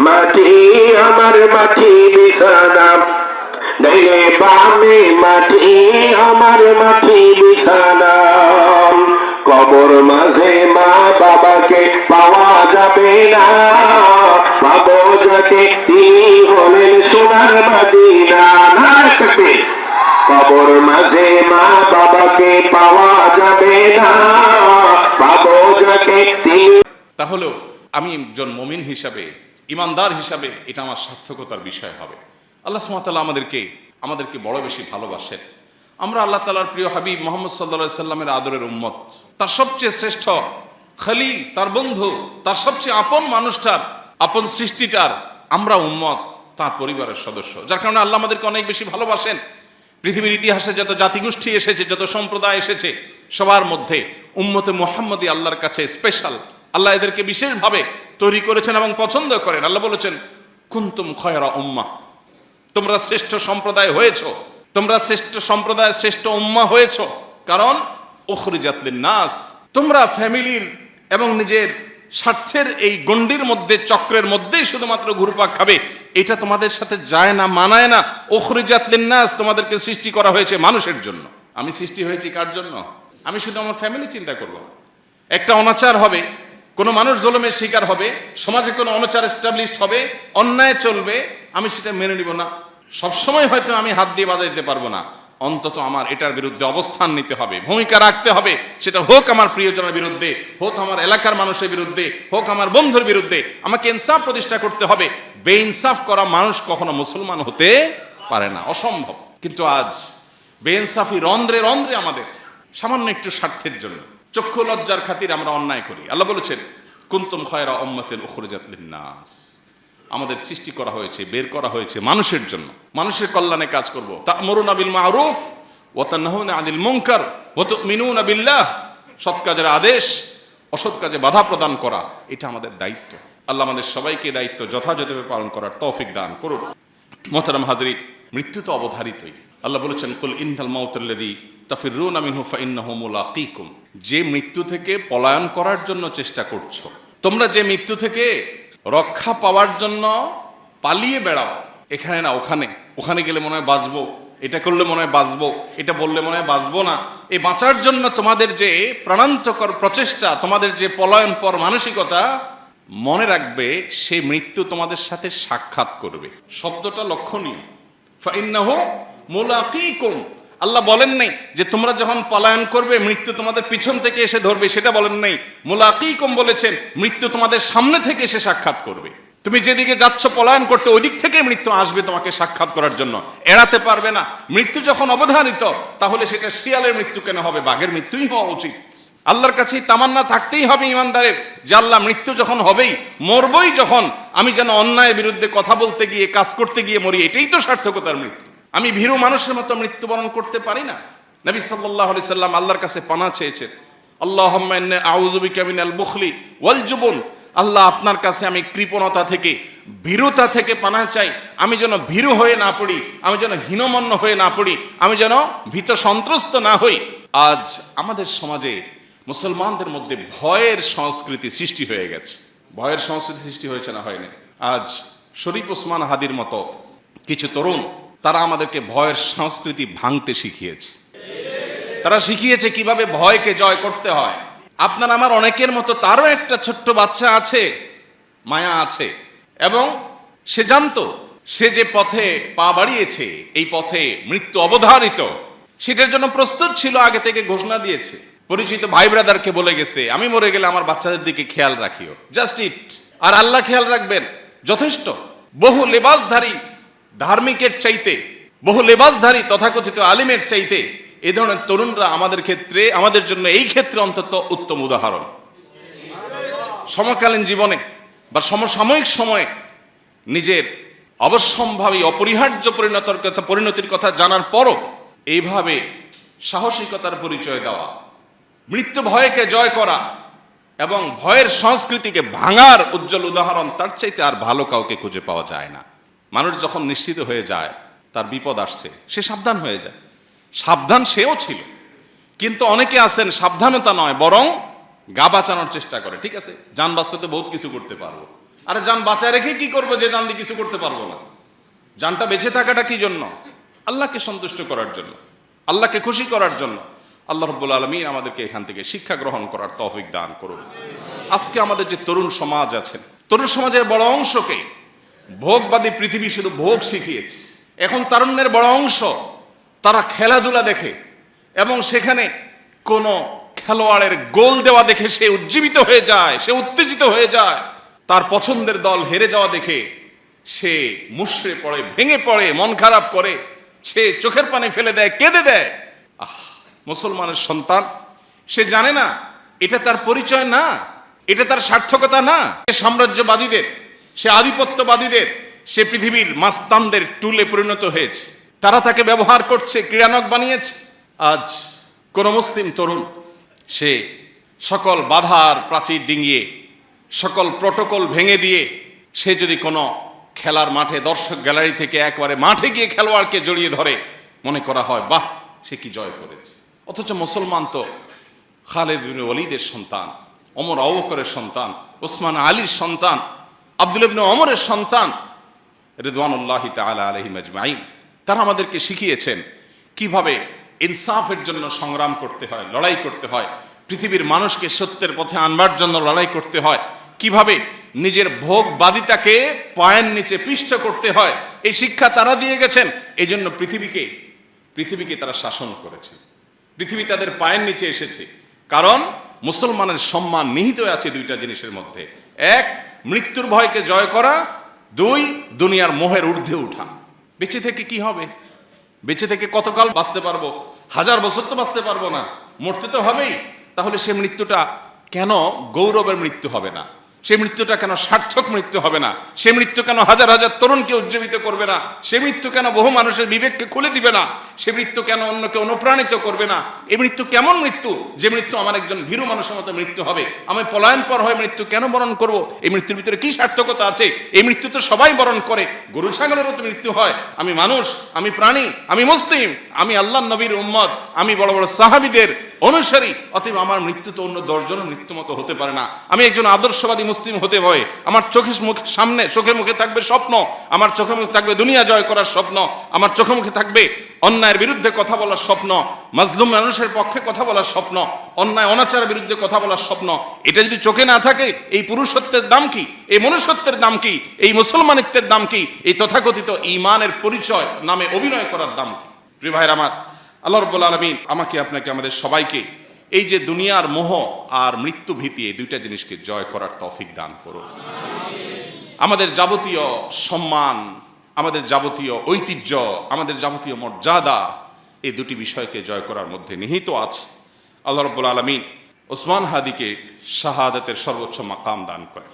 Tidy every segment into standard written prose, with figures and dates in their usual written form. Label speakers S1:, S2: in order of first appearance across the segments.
S1: মাটি আমার মাটি বিছানা, ডাইনে বামে মাটি আমার মাটি বিছানা। কবর মাঝে মা বাবাকে পাওয়া যাবে না, পাবো যাকে তিনি হলেন সোনার মদিনা। কবর মাঝে মা বাবাকে পাওয়া যাবে না, পাবো যাকে তিনি।
S2: তাহলেও আমি একজন মুমিন হিসাবে, ইমানদার হিসাবে এটা আমার সার্থকতার বিষয় হবে। আল্লাহ সুবহানাহু ওয়া তাআলা আমাদেরকে বড় বেশি ভালোবাসেন। আমরা আল্লাহ তাআলার প্রিয় হাবিব মুহাম্মদ সাল্লাল্লাহু আলাইহি সাল্লামের আদরের উম্মত, তার সবচেয়ে শ্রেষ্ঠ খলিল, তার বন্ধু, তার সবচেয়ে আপন মানুষটার, আপন সৃষ্টিটার আমরা উম্মত, তার পরিবারের সদস্য। যার কারণে আল্লাহ আমাদেরকে অনেক বেশি ভালোবাসেন। পৃথিবীর ইতিহাসে যত জাতিগোষ্ঠী এসেছে, যত সম্প্রদায় এসেছে, সবার মধ্যে উম্মতে মুহাম্মদী আল্লাহর কাছে স্পেশাল। আল্লাহ এদেরকে বিশেষভাবে তৈরি করেছেন এবং পছন্দ করেন। আল্লাহ বলেছেন, কুনতুম খায়রা উম্মাহ, তোমরা শ্রেষ্ঠ সম্প্রদায় হয়েছো, তোমরা শ্রেষ্ঠ সম্প্রদায়, শ্রেষ্ঠ উম্মাহ হয়েছো। কারণ উখরিজাত লিন-নাস, তোমরা ফ্যামিলির এবং নিজের স্বার্থের এই গণ্ডির মধ্যে, চক্রের মধ্যেই শুধুমাত্র ঘুরপাক খাবে, এটা তোমাদের সাথে যায় না, মানায় না। উখরিজাত লিন-নাস, তোমাদেরকে সৃষ্টি করা হয়েছে মানুষের জন্য। আমি সৃষ্টি হয়েছি কার জন্য? আমি শুধু আমার ফ্যামিলি চিন্তা করব না। একটা অনাচার হবে, কোনো মানুষ জুলুমের শিকার হবে, সমাজে কোনো অনাচার এস্টাবলিশড হবে, অন্যায় চলবে, আমি সেটা মেনে নিব না। সবসময় হয়তো আমি হাত দিয়ে বাজাইতে পারবো না, অন্তত আমার এটার বিরুদ্ধে অবস্থান নিতে হবে, ভূমিকা রাখতে হবে। সেটা হোক আমার প্রিয়জনের বিরুদ্ধে, হোক আমার এলাকার মানুষের বিরুদ্ধে, হোক আমার বন্ধুর বিরুদ্ধে। আমাকে ইনসাফ প্রতিষ্ঠা করতে হবে। বেইনসাফ করা মানুষ কখনো মুসলমান হতে পারে না, অসম্ভব। কিন্তু আজ বেইনসাফি রন্ধ্রে রন্ধ্রে আমাদের, সামান্য একটু স্বার্থের জন্য, চক্ষু লজ্জার খাতির আমরা অন্যায় করি। আল্লাহ বলেছেন, কুনতুম খায়রা উম্মাতিন উখরিজাত লিন-নাস, আমাদের সৃষ্টি করা হয়েছে, বের করা হয়েছে মানুষের জন্য, মানুষের কল্যাণে কাজ করব। তা'মুরুনা বিল মা'রুফ ওয়া তানহাউনা আনিল মুনকার ওয়া তু'মিনুনা বিল্লাহ, সৎ কাজের আদেশ, অসৎ কাজে বাধা প্রদান করা, এটা আমাদের দায়িত্ব। আল্লাহ আমাদের সবাইকে দায়িত্ব যথাযথভাবে পালন করার তৌফিক দান করুন। মুহতারাম হাজরিন, মৃত্যু তো অবধারিতই। আল্লাহ বলেছেন, কুল ইন্নাল মাউতাল্লাযী তাফিরুনা মিনহু ফাইন্নাহু মুলাকীকুম, যে মৃত্যু থেকে পলায়ন করার জন্য চেষ্টা করছো, তোমরা যে মৃত্যু থেকে রক্ষা পাওয়ার জন্য পালিয়ে বেড়াও, এখানে না ওখানে, ওখানে গেলে মনে হয় বাঁচবো, এটা করলে মনে হয় বাঁচবো, এটা বললে মনে হয় বাঁচবো না, এই বাঁচার জন্য তোমাদের যে প্রাণান্তকর প্রচেষ্টা, তোমাদের যে পলায়ন পর মানসিকতা, মনে রাখবে সে মৃত্যু তোমাদের সাথে সাক্ষাৎ করবে। শব্দটা লক্ষণীয়, ফাইন্নাহু মুলাকীকুম। আল্লাহ বলেন নাই যে তোমরা যখন পলায়ন করবে মৃত্যু তোমাদের পিছন থেকে এসে ধরবে, সেটা বলেন নাই। মুলাকীকুম বলেছেন মৃত্যু তোমাদের সামনে থেকে এসে সাক্ষাৎ করবে। তুমি যেদিকে যাচ্ছ পলায়ন করতে, ওই দিক থেকে মৃত্যু আসবে তোমাকে সাক্ষাৎ করার জন্য, এড়াতে পারবে না। মৃত্যু যখন অবধারিত, তাহলে সেটা শিয়ালের মৃত্যু কেন হবে, বাঘের মৃত্যুই হওয়া উচিত। আল্লাহর কাছেই তামান্না থাকতেই হবে ইমানদারের, যে আল্লাহ মৃত্যু যখন হবেই, মরবই যখন, আমি যেন অন্যায়ের বিরুদ্ধে কথা বলতে গিয়ে, কাজ করতে গিয়ে মরি, এটাই তো সার্থকতার মৃত্যু। আমি ভীরু মানুষের মতো মৃত্যুবরণ করতে পারি না। নবী সাল্লাল্লাহু আলাইহি সাল্লাম আল্লাহর কাছে পানাহ চেয়েছেন, আল্লাহুম্মা ইন্নী আউযু বিকা মিনাল বুখলি ওয়াল জুবন, আল্লাহ আপনার কাছে আমি কৃপণতা থেকে, ভীরুতা থেকে পানাহ চাই। আমি যেন ভীরু হয়ে না পড়ি, আমি যেন হীনমন্য হয়ে না পড়ি, আমি যেন ভীত সন্ত্রস্ত না হই। আজ আমাদের সমাজে মুসলমানদের মধ্যে ভয়ের সংস্কৃতি সৃষ্টি হয়ে গেছে। ভয়ের সংস্কৃতি সৃষ্টি হয়েছে না হয়নি? আজ শরীফ ওসমান হাদির মতো কিছু তরুণ, তারা আমাদেরকে ভয়ের সংস্কৃতি ভাঙতে শিখিয়েছে। তারা শিখিয়েছে কিভাবে ভয়কে জয় করতে হয়। আপনার আমার অনেকের মতো তারও একটা ছোট্ট বাচ্চা আছে, মায়া আছে, এবং সে জানতো সে যে পথে পা বাড়িয়েছে, এই পথে মৃত্যু অবধারিত, সেটার জন্য প্রস্তুত ছিল, আগে থেকে ঘোষণা দিয়েছে। পরিচিত ভাই ব্রাদারকে বলে গেছে, আমি মরে গেলে আমার বাচ্চাদের দিকে খেয়াল রাখিও, জাস্ট ইট, আর আল্লাহ খেয়াল রাখবেন, যথেষ্ট। বহু লেবাসধারী ধার্মিকের চাইতে, বহু লেবাসধারী তথাকথিত আলিমের চাইতে এই ধরনের তরুণরা আমাদের ক্ষেত্রে, আমাদের জন্য এই ক্ষেত্রে অন্তত উত্তম উদাহরণ। সমকালীন জীবনে বা সমসাময়িক সময়ে নিজের অবশ্যম্ভাবী অপরিহার্য পরিণতির কথা জানার পরও এইভাবে সাহসিকতার পরিচয় দেওয়া, মৃত্যু ভয়কে জয় করা এবং ভয়ের সংস্কৃতিকে ভাঙার উজ্জ্বল উদাহরণ, তার চাইতে আর ভালো কাউকে খুঁজে পাওয়া যায় না। মানুষ যখন নিশ্চিত হয়ে যায় তার বিপদ আসছে, সে সাবধান হয়ে যায়। সাবধান সেও ছিল, কিন্তু অনেকে আছেন সাবধানতা নয় বরং গা বাঁচানোর চেষ্টা করে। ঠিক আছে, জান বাঁচতে তো বহুত কিছু করতে পারবো, আরে জান বাঁচায় রেখে কি করবো, যে জান দিয়ে কিছু করতে পারবো না? জানটা বেঁচে থাকাটা কি জন্য? আল্লাহকে সন্তুষ্ট করার জন্য, আল্লাহকে খুশি করার জন্য। আল্লাহ রাব্বুল আলামিন আমাদেরকে এখান থেকে শিক্ষা গ্রহণ করার তৌফিক দান করুন। আজকে আমাদের যে তরুণ সমাজ আছেন, তরুণ সমাজের বড় অংশকে ভোগবাদী পৃথিবী শুধু ভোগ শিখিয়েছে। এখন তারুণ্যের বড় অংশ তারা খেলাধুলা দেখে এবং সেখানে কোনো খেলোয়াড়ের গোল দেওয়া দেখে সে উজ্জীবিত হয়ে যায়, সে উত্তেজিত হয়ে যায়। তার পছন্দের দল হেরে যাওয়া দেখে সে মুষড়ে পড়ে, ভেঙে পড়ে, মন খারাপ করে, সে চোখের পানি ফেলে দেয়, কেঁদে দেয়। মুসলমানের সন্তান সে জানে না এটা তার পরিচয় না, এটা তার সার্থকতা না। সে সাম্রাজ্যবাদীদের, সে আধিপত্যবাদীদের, সে পৃথিবীর মাস্তানদের টুলে পরিণত হয়েছে। তারা তাকে ব্যবহার করছে, ক্রীড়ানক বানিয়েছে। আজ কোন মুসলিম তরুণ সে সকল বাধার প্রাচীর ডিঙিয়ে, সকল প্রটোকল ভেঙে দিয়ে সে যদি কোনো খেলার মাঠে দর্শক গ্যালারি থেকে একবারে মাঠে গিয়ে খেলোয়াড়কে জড়িয়ে ধরে, মনে করা হয় বাহ সে কি জয় করেছে। অথচ মুসলমান তো খালিদ ইবনে ওয়ালিদের সন্তান, ওমর আবু বকরের সন্তান, ওসমান আলীর সন্তান, আব্দুল ইবনে ওমরের সন্তান রিদওয়ানুল্লাহি তাআলা আলাইহিম আজমাইন। তারা আমাদেরকে শিখিয়েছেন কিভাবে ইনসাফের জন্য সংগ্রাম করতে হয়, লড়াই করতে হয়, পৃথিবীর মানুষকে সত্যের পথে আনবার জন্য লড়াই করতে হয়, কিভাবে নিজের ভোগবাদিতাকে পায়ের নিচে পিষ্ট করতে হয়। এই শিক্ষা তারা দিয়ে গেছেন। এই জন্য পৃথিবীকে তারা শাসন করেছে, পৃথিবী তাদের পায়ের নিচে এসেছে। কারণ মুসলমানের সম্মান নিহিত আছে দুইটা জিনিসের মধ্যে: এক, মৃত্যুর ভয়কে জয় করা; দুই, দুনিয়ার মোহের ঊর্ধ্বে উঠা। বেঁচে থেকে কি হবে? বেঁচে থেকে কতকাল বাঁচতে পারবো? 1000 বছর তো বাঁচতে পারবো না, মরতে তো হবেই। তাহলে সে মৃত্যুটা কেন গৌরবের মৃত্যু হবে না? সে মৃত্যুটা কেন সার্থক মৃত্যু হবে না? সে মৃত্যু কেন হাজার হাজার তরুণকে উজ্জীবিত করবে না? সে মৃত্যু কেন বহু মানুষের বিবেককে খুলে দিবে না? সে মৃত্যু কেন অন্যকে অনুপ্রাণিত করবে না? এই মৃত্যু কেমন মৃত্যু, যে মৃত্যু আমার একজন ভীরু মানুষের মতো মৃত্যু হবে? আমি পলায়ন পর হয়ে মৃত্যু কেন বরণ করব? এই মৃত্যুর ভিতরে কি সার্থকতা আছে? এই মৃত্যু তো সবাই বরণ করে, গরু ছাগলেরও তো মৃত্যু হয়। আমি মানুষ, আমি প্রাণী, আমি মুসলিম, আমি আল্লাহ নবীর উম্মত, আমি বড় বড় সাহাবীদের অনুসারী। অতএব আমার মৃত্যু তো অন্য 10 জনের মৃত্যু মতো হতে পারে না। আমি একজন আদর্শবাদী মুসলিম হতে হয়। আমার চোখে মুখে থাকবে স্বপ্ন, আমার চোখে মুখে থাকবে দুনিয়া জয় করার স্বপ্ন, আমার চোখে মুখে থাকবে অন্যায়ের বিরুদ্ধে কথা বলার স্বপ্ন, মাজলুম মানুষের পক্ষে কথা বলার স্বপ্ন, অন্যায় অনাচারের বিরুদ্ধে কথা বলার স্বপ্ন। এটা যদি চোখে না থাকে, এই পুরুষত্বের দাম কি? এই মনুষ্যত্বের দাম কি? এই মুসলমানিত্বের দাম কি? এই তথাকথিত ঈমানের পরিচয় নামে অভিনয় করার দাম কি? প্রিয় ভাইরা আমার, আল্লাহ রাব্বুল আলামিন আমাকে, আপনাকে, আমাদের সবাইকে এই যে দুনিয়ার মোহ আর মৃত্যু ভীতি, এই দুইটা জিনিসকে জয় করার তৌফিক দান করুন। আমাদের যাবতীয় সম্মান, আমাদের যাবতীয় ঐতিহ্য, আমাদের যাবতীয় মর্যাদা, এই দুটি বিষয়কে জয় করার মধ্যে নিহিত আছে। আল্লাহ রাব্বুল আলামিন ওসমান হাদিকে শাহাদাতের সর্বোচ্চ মাকাম দান করেন।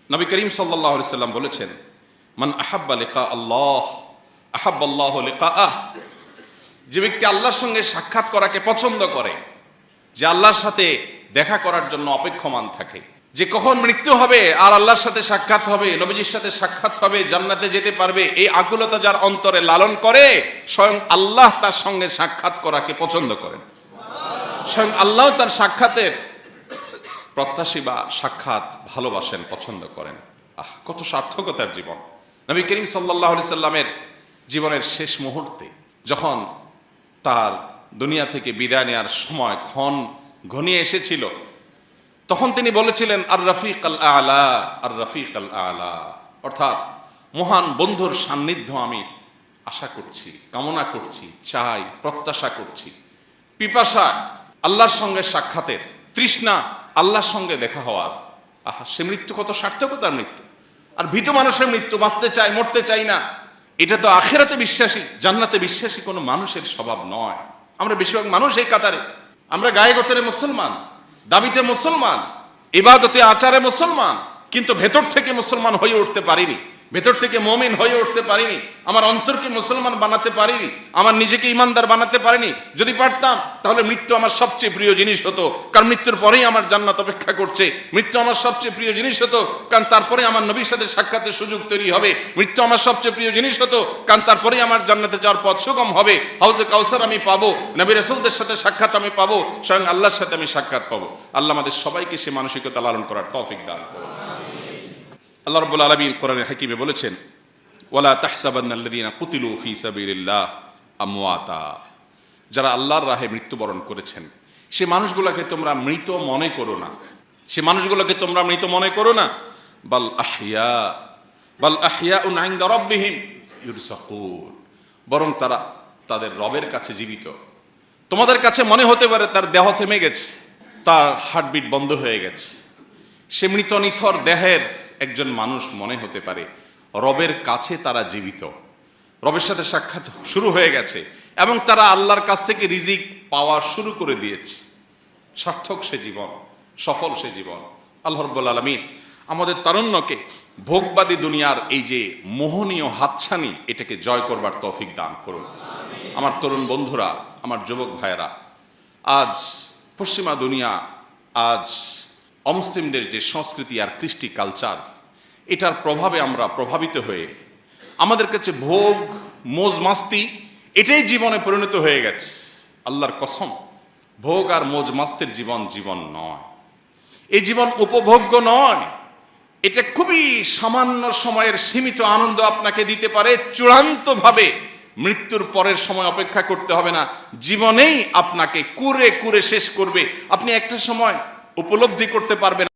S2: নবী করিম সাল্লাল্লাহু আলাইহি সাল্লাম বলেছেন, মান আহাব্বা লিকা আল্লাহ আহাব্বাল্লাহু লিকাআহ। যে ব্যক্তি আল্লাহর সঙ্গে সাক্ষাৎ করাকে পছন্দ করে, যে আল্লাহর সাথে দেখা করার জন্য অপেক্ষমান থাকে, যে কখন মৃত্যু হবে আর আল্লাহর সাথে সাক্ষাৎ হবে, নবীজির সাথে সাক্ষাৎ হবে, জান্নাতে যেতে পারবে, এই আকুলতা যার অন্তরে লালন করে, স্বয়ং আল্লাহ তার সঙ্গে সাক্ষাৎ করাকে পছন্দ করেন। স্বয়ং আল্লাহ তার সাক্ষাতের প্রত্যাশী বা সাক্ষাৎ ভালোবাসেন, পছন্দ করেন। কত সার্থকতার জীবন! নবী করিম সাল্লাল্লাহু আলাইহি সাল্লামের জীবনের শেষ মুহূর্তে যখন তার দুনিয়া থেকে বিদায় নেওয়ার সময় ক্ষণ ঘনিয়ে এসেছিল, তখন তিনি বলেছিলেন, আর রফিক আল আলা, আর রফিক আল আলা, অর্থাৎ মহান বন্ধুর সান্নিধ্য আমি আশা করছি, কামনা করছি, চাই, প্রত্যাশা করছি। পিপাসা আল্লাহর সঙ্গে সাক্ষাতের, তৃষ্ণা আল্লাহর সঙ্গে দেখা হওয়ার। সে মৃত্যু কত সার্থকতার মৃত্যু! আর ভীত মানুষের মৃত্যু, বাঁচতে চাই, মরতে চাই না, এটা তো আখিরাতে বিশ্বাসী, জান্নাতে বিশ্বাসী কোনো মানুষের স্বভাব নয়। আমরা বেশিরভাগ মানুষ এই কাতারে, আমরা গায়ে গোতরে মুসলমান, দাবিতে মুসলমান, ইবাদতে আচারে মুসলমান, কিন্তু ভেতর থেকে মুসলমান হয়ে উঠতে পারিনি, ভেতর থেকে মুমিন হয়ে উঠতে পারিনি, আমার অন্তরকে মুসলমান বানাতে পারিনি, আমার নিজেকে ইমানদার বানাতে পারিনি। যদি পারতাম তাহলে মৃত্যু আমার সবচেয়ে প্রিয় জিনিস হতো, কারণ মৃত্যুর পরেই আমার জান্নাত অপেক্ষা করছে। মৃত্যু আমার সবচেয়ে প্রিয় জিনিস হতো, কারণ তারপরে আমার নবীর সাথে সাক্ষাতের সুযোগ তৈরি হবে। মৃত্যু আমার সবচেয়ে প্রিয় জিনিস হতো, কারণ তারপরেই আমার জান্নাতে যাওয়ার পথ সুগম হবে। হাউজে কাউসার আমি পাবো, নবী রাসূলদের সাথে সাক্ষাৎ আমি পাবো, স্বয়ং আল্লাহর সাথে আমি সাক্ষাৎ পাবো। আল্লাহ আমাদের সবাইকে সে মানসিকতা লালন করার তৌফিক দান করুন। আল্লাহ রাব্বুল আলামিন কোরআনে হাকিমে বলেছেন, ওয়ালা তাহসাবান্নাল্লাযীনা কুতিলু ফী সাবিলিল্লাহ আমওয়াতা, যারা আল্লাহর রাহে মৃত্যুবরণ করেছেন সে মানুষগুলোকে তোমরা মৃত মনে করো না, সে মানুষগুলোকে তোমরা মৃত মনে করো না, বাল আহইয়াউন ইনদা রাব্বিহিম ইউরযাকুন, বরং তারা তাদের রবের কাছে জীবিত। তোমাদের কাছে মনে হতে পারে তার দেহ থেমে গেছে, তার হার্টবিট বন্ধ হয়ে গেছে, সে মৃত নিথর দেহের একজন মানুষ মনে হতে পারে, রবের কাছে তারা জীবিত, রবের সাথে সাক্ষাৎ শুরু হয়ে গেছে এবং তারা আল্লাহর কাছ থেকে রিজিক পাওয়া শুরু করে দিয়েছে। সার্থক সে জীবন, সফল সে জীবন। আল্লাহ রাব্বুল আলামিন আমাদের তারুণ্যকে ভোগবাদী দুনিয়ার এই যে মোহনীয় হাতছানি, এটাকে জয় করবার তৌফিক দান করুন। আমার তরুণ বন্ধুরা, আমার যুবক ভাইয়েরা, আজ পশ্চিমা দুনিয়া, আজ অমুসলিমদের যে সংস্কৃতি আর কৃষ্টি কালচার, এটার প্রভাবে আমরা প্রভাবিত হয়ে আমাদের কাছে ভোগ মোজ মাস্তি এটাই জীবনে পরিণত হয়ে গেছে। আল্লাহর কসম, ভোগ আর মোজ মাস্তির জীবন জীবন নয়, এই জীবন উপভোগ্য নয়। এটা খুবই সামান্য সময়ের সীমিত আনন্দ আপনাকে দিতে পারে, চূড়ান্তভাবে মৃত্যুর পরের সময় অপেক্ষা করতে হবে না, জীবনেই আপনাকে কুরে কুরে শেষ করবে। আপনি একটা সময় উপলব্ধি করতে পারবেন